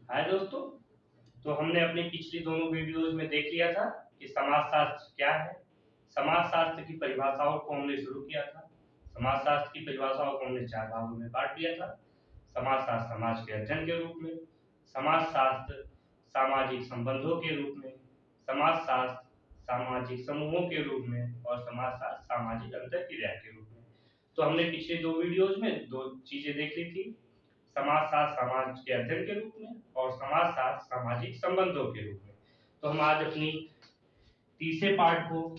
हाय दोस्तों। तो हमने अपनी पिछली दोनों वीडियोज में देख लिया था कि समाजशास्त्र क्या है। समाजशास्त्र की परिभाषाओं को हमने शुरू किया था। समाजशास्त्र की परिभाषाओं को हमने चार भागों में बांट दिया था। समाजशास्त्र समाज के अध्ययन के रूप में, समाजशास्त्र सामाजिक संबंधों के रूप में, समाजशास्त्र सामाजिक समूहों के रूप में और समाजशास्त्र सामाजिक अंतरक्रिया के रूप में। तो हमने पिछले दो वीडियोज में दो चीजें देख ली थी, समाजशास्त्र समाज के अध्ययन के रूप में और समाजशास्त्र सामाजिक संबंधों के रूप में। तो हम आज अपनी तीसरे पार्ट को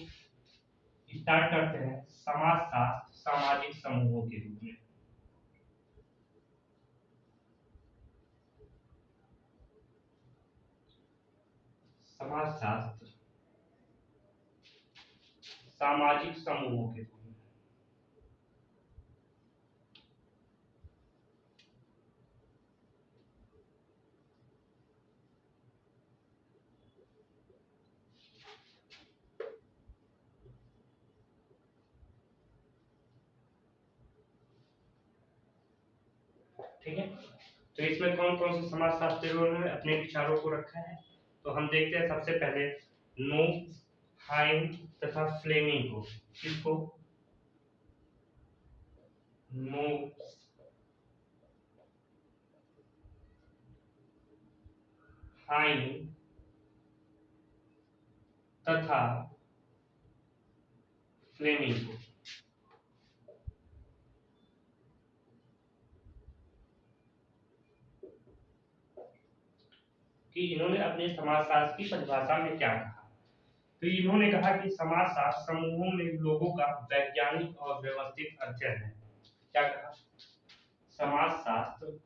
स्टार्ट करते हैं, समाजशास्त्र सामाजिक समूहों के रूप में। समाजशास्त्र सामाजिक समूहों के रूप में। ठीक है, तो इसमें कौन कौन से समाजशास्त्रियों ने अपने विचारों को रखा है। तो हम देखते हैं सबसे पहले नो, हाइन तथा फ्लेमिंग को। किसको? नो, हाइन तथा फ्लेमिंग को। कि इन्होंने अपने समाजशास्त्र की परिभाषा में क्या कहा। तो इन्होंने कहा कि समाजशास्त्र समूहों में लोगों का वैज्ञानिक और व्यवस्थित अध्ययन है। क्या कहा? समाजशास्त्र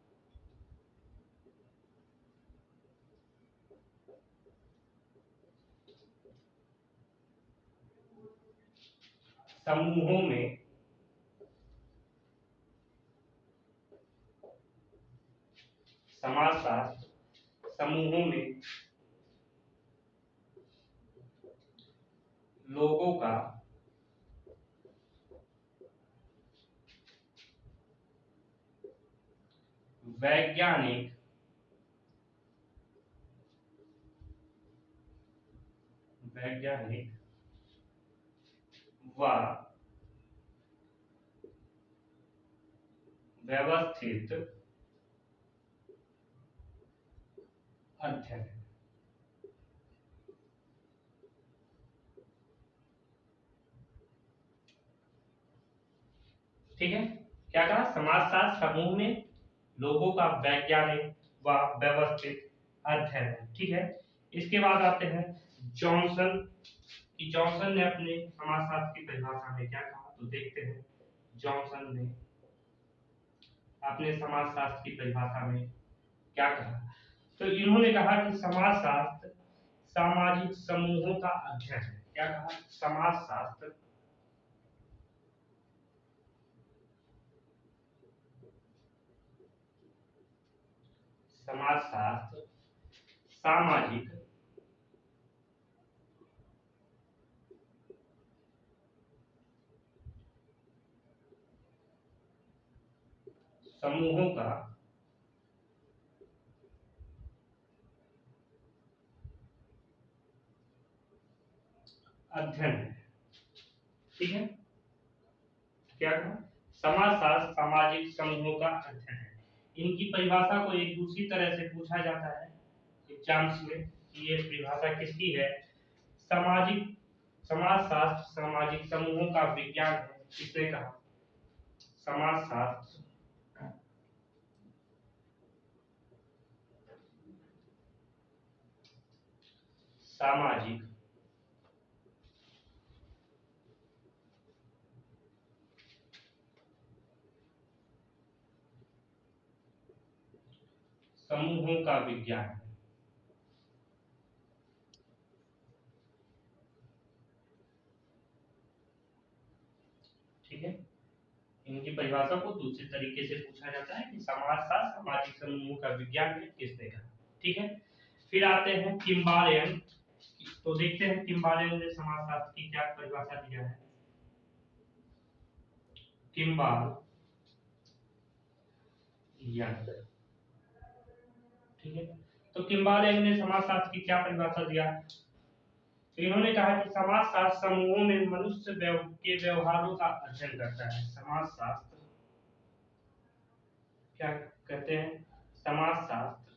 समूहों में समाजशास्त्र समूहों में लोगों का वैज्ञानिक व व्यवस्थित अध्ययन। ठीक है, क्या कहा? समाजशास्त्र समूह में लोगों का वैज्ञानिक व व्यवस्थित अध्ययन है। ठीक है, इसके बाद आते हैं जॉनसन कि जॉनसन ने अपने समाजशास्त्र की परिभाषा में क्या कहा। तो देखते हैं जॉनसन ने अपने समाजशास्त्र की परिभाषा में क्या कहा। तो इन्होंने कहा कि समाजशास्त्र सामाजिक समूहों का अध्ययन है। क्या कहा? समाजशास्त्र समाजशास्त्र सामाजिक समूहों का अध्ययन है। ठीक है, क्या कहा? समाजशास्त्र सामाजिक समूहों का अध्ययन है। इनकी परिभाषा को एक दूसरी तरह से पूछा जाता है एग्जाम्स में कि ये परिभाषा किसकी है। सामाजिक समाजशास्त्र सामाजिक समूहों का विज्ञान है। किसने कहा? समाजशास्त्र सामाजिक समूहों का विज्ञान है। ठीक है, इनकी परिभाषा को दूसरे तरीके से पूछा जाता है कि समाजशास्त्र सामाजिक समूहों का विज्ञान है। किसने कहा? ठीक है, फिर आते हैं किम्बालेन। तो देखते हैं किम्बालेन ने समाजशास्त्र की क्या परिभाषा दिया है। किम्बालेन, ठीक है, तो किम्बालेंग ने समाजशास्त्र की क्या परिभाषा दिया? तो इन्होंने कहा कि समाजशास्त्र समूहों में मनुष्य के व्यवहारों का अध्ययन करता है। समाजशास्त्र क्या कहते हैं? समाजशास्त्र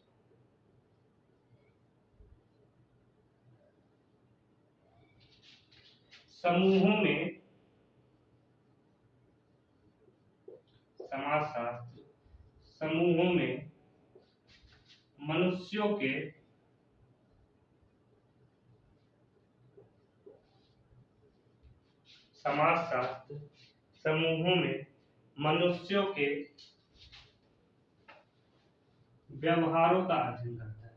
समूहों में मनुष्यों के समाजशास्त्र समूहों में मनुष्यों के व्यवहारों का अध्ययन करता है।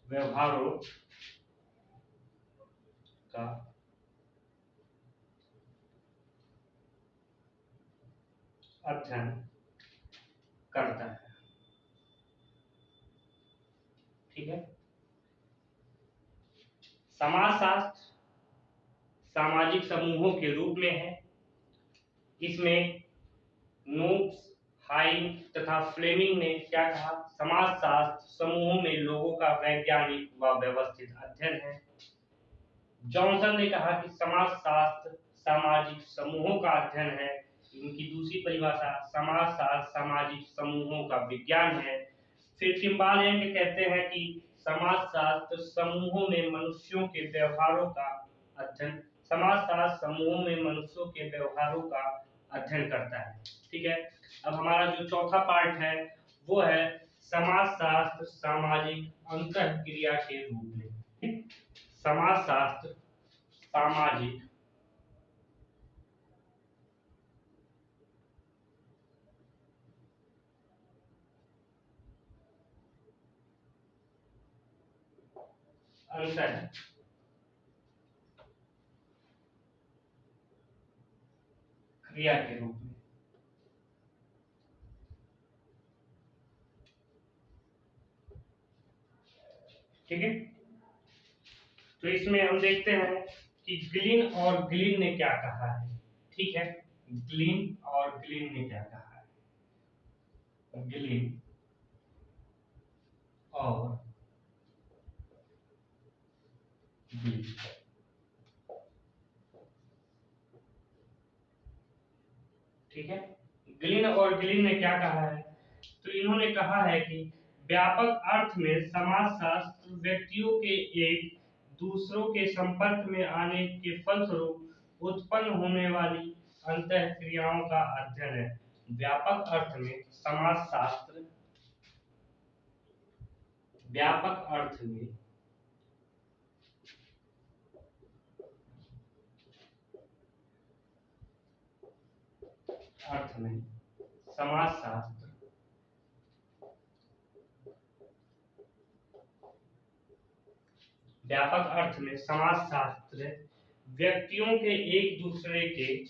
व्यवहारों का अध्ययन करता है। ठीक है। समाजशास्त्र सामाजिक समूहों के रूप में है। इसमें नोक्स, हाइम तथा फ्लेमिंग ने क्या कहा? समाजशास्त्र समूहों में लोगों का वैज्ञानिक व व्यवस्थित अध्ययन है। जॉनसन ने कहा कि समाजशास्त्र सामाजिक समूहों का अध्ययन है। इनकी दूसरी परिभाषा समाजशास्त्र सामाजिक समूहों का विज्ञान है। फिर किम्बालेंग कहते हैं कि समाजशास्त्र समूहों में मनुष्यों के व्यवहारों का अध्ययन करता है। ठीक है। अब हमारा जो चौथा पार्ट है वो है समाजशास्त्र सामाजिक अंतःक्रिया के रूप में। समाजशास्त्र सामाजिक अंतःक्रिया के रूप में। ठीक है। तो इसमें हम देखते हैं कि ग्लिन और ग्लिन ने क्या कहा है। ठीक है। ग्लिन और ग्लिन ने क्या कहा है? ग्लिन और ग्लिन। ठीक है। ग्लिन और ग्लिन ने क्या कहा है? तो इन्होंने कहा है कि व्यापक अर्थ में समाजशास्त्र व्यक्तियों के एक दूसरों के संपर्क में आने के फलस्वरूप उत्पन्न होने वाली अंतःक्रियाओं का अध्ययन है। व्यापक अर्थ में समाजशास्त्र व्यापक अर्थ में समाजशास्त्र व्यापक अर्थ में समाजशास्त्र व्यक्तियों के एक दूसरे के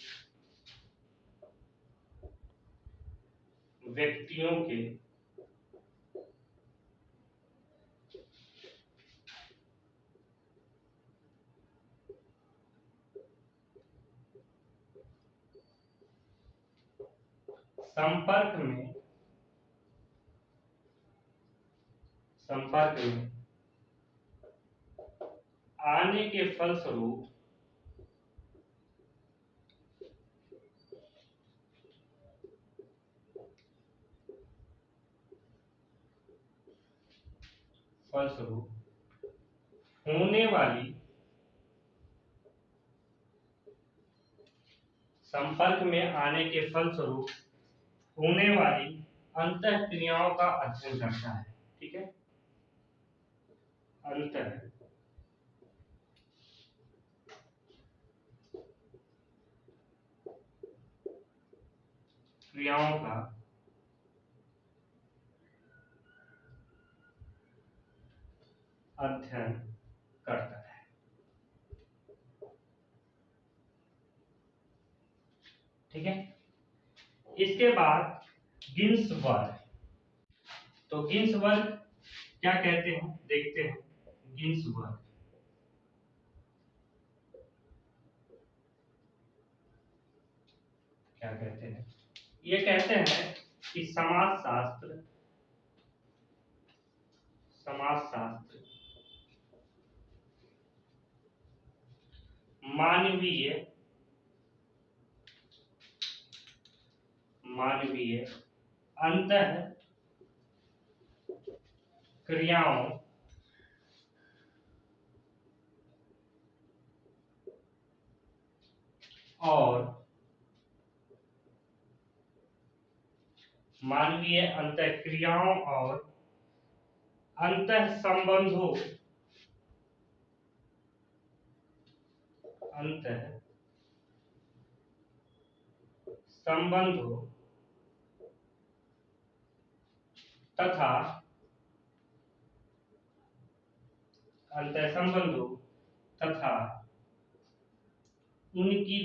संपर्क में आने के फलस्वरूप होने वाली संपर्क में आने के फलस्वरूप होने वाली अंतःक्रियाओं का अध्ययन करता है। ठीक है। क्रियाओं का अध्ययन करता है। ठीक है। इसके बाद गिन्सबर्ग। तो गिन्सबर्ग क्या कहते हैं देखते हैं। गिन्सबर्ग क्या कहते हैं? ये कहते हैं कि समाजशास्त्र मानवीय अंतः क्रियाओं और अंतः संबंधों तथा उनकी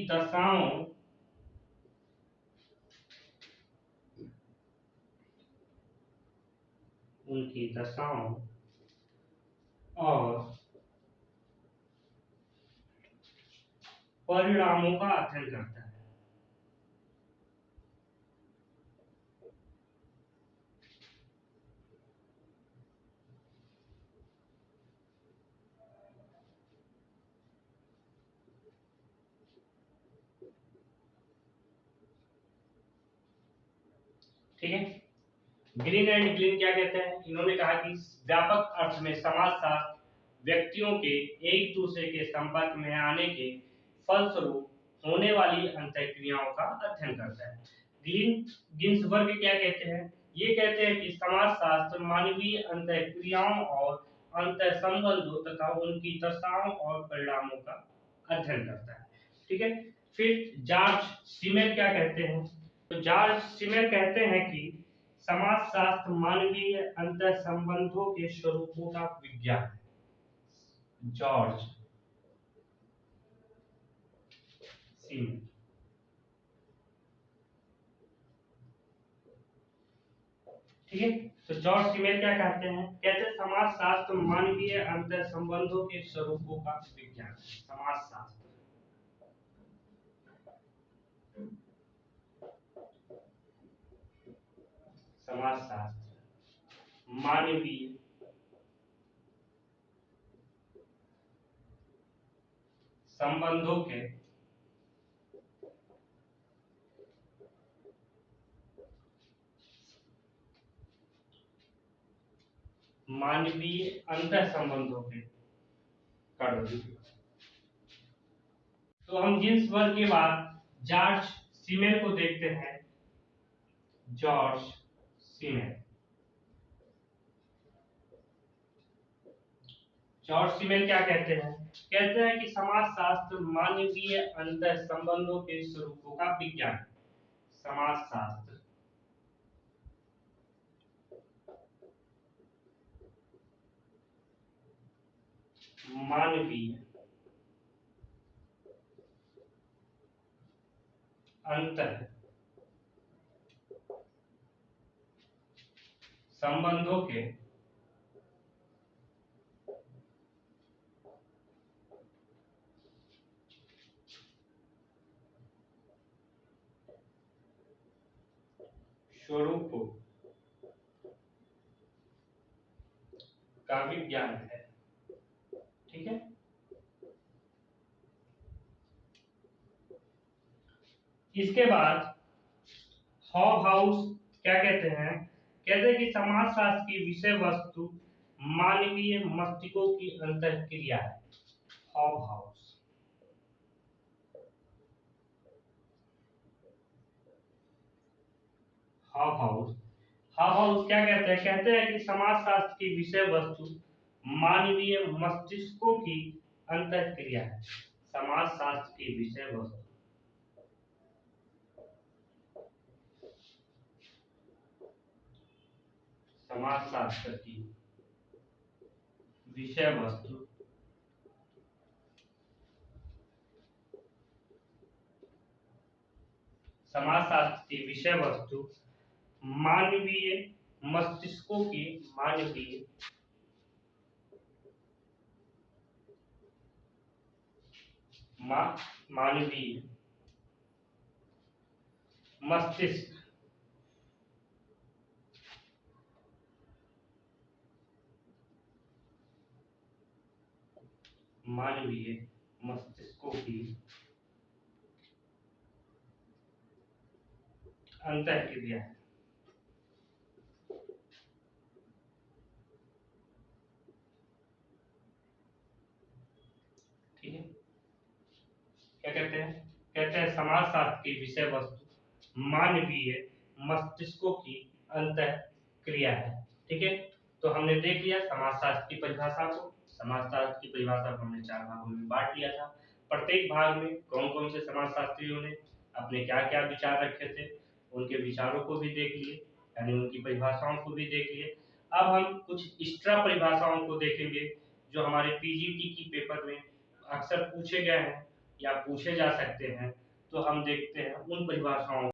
दशाओं और परिणामों का अध्ययन करता है। ठीक है, ग्रीन एंड ग्लीन क्या कहते हैं? इन्होंने कहा कि व्यापक अर्थ में समाजशास्त्र व्यक्तियों के एक दूसरे के संपर्क में आने के फलस्वरूप होने वाली अंतःक्रियाओं का अध्ययन करता है। गिन्सबर्ग क्या कहते हैं? ये कहते हैं कि समाजशास्त्र मानवीय अंतःक्रियाओं और अंतर संबंधों तथा उनकी दशाओं और परिणामों का अध्ययन करता है। ठीक है, फिर जॉर्ज सीमेल क्या कहते हैं? तो जॉर्ज सीमेल कहते हैं कि समाजशास्त्र मानवीय अंतर संबंधों के स्वरूपों का विज्ञान है। जॉर्ज सीमेल। ठीक है, तो जॉर्ज सीमेल क्या कहते हैं? कहते हैं समाजशास्त्र मानवीय अंतर संबंधों के स्वरूपों का विज्ञान। समाजशास्त्र मानवीय संबंधों के मानवीय अंतर संबंधों के तो हम गिन्सबर्ग के बाद जॉर्ज सीमेल को देखते हैं। जॉर्ज सीमेल क्या कहते हैं? कहते हैं कि समाजशास्त्र मानवीय अंतर संबंधों के स्वरूपों का विज्ञान है। समाजशास्त्र मानवीय अंतर संबंधों के स्वरूपों का विज्ञान है। ठीक है, इसके बाद हॉबहाउस क्या कहते हैं? कहते हैं कि समाजशास्त्र की विषय वस्तु मानवीय मस्तिष्कों की अंतःक्रिया है। हॉबहाउस क्या कहते हैं? कहते हैं कि समाजशास्त्र की विषय वस्तु मानवीय मस्तिष्कों की अंतःक्रिया है। समाजशास्त्र की विषय वस्तु समाजशास्त्र की विषय वस्तु मानवीय मस्तिष्कों की मानवीय मस्तिष्क मानवीय मस्तिष्कों की अंतःक्रिया है। ठीक है, क्या कहते हैं? कहते हैं समाजशास्त्र की विषय वस्तु मानवीय मस्तिष्कों की अंतःक्रिया है। ठीक है, तो हमने देख लिया समाजशास्त्र की परिभाषा को। समाजशास्त्र की परिभाषा को हमने 4 भागों में बांट लिया था। प्रत्येक भाग में कौन-कौन से समाजशास्त्रियों ने अपने क्या-क्या विचार रखे थे, उनके विचारों को भी देख लिए, यानी उनकी परिभाषाओं को भी देख लिए। अब हम कुछ एक्स्ट्रा परिभाषाओं को देखेंगे जो हमारे पीजीटी की पेपर में अक्सर पूछे गए हैं या पूछे जा सकते हैं। तो हम देखते हैं उन परिभाषाओं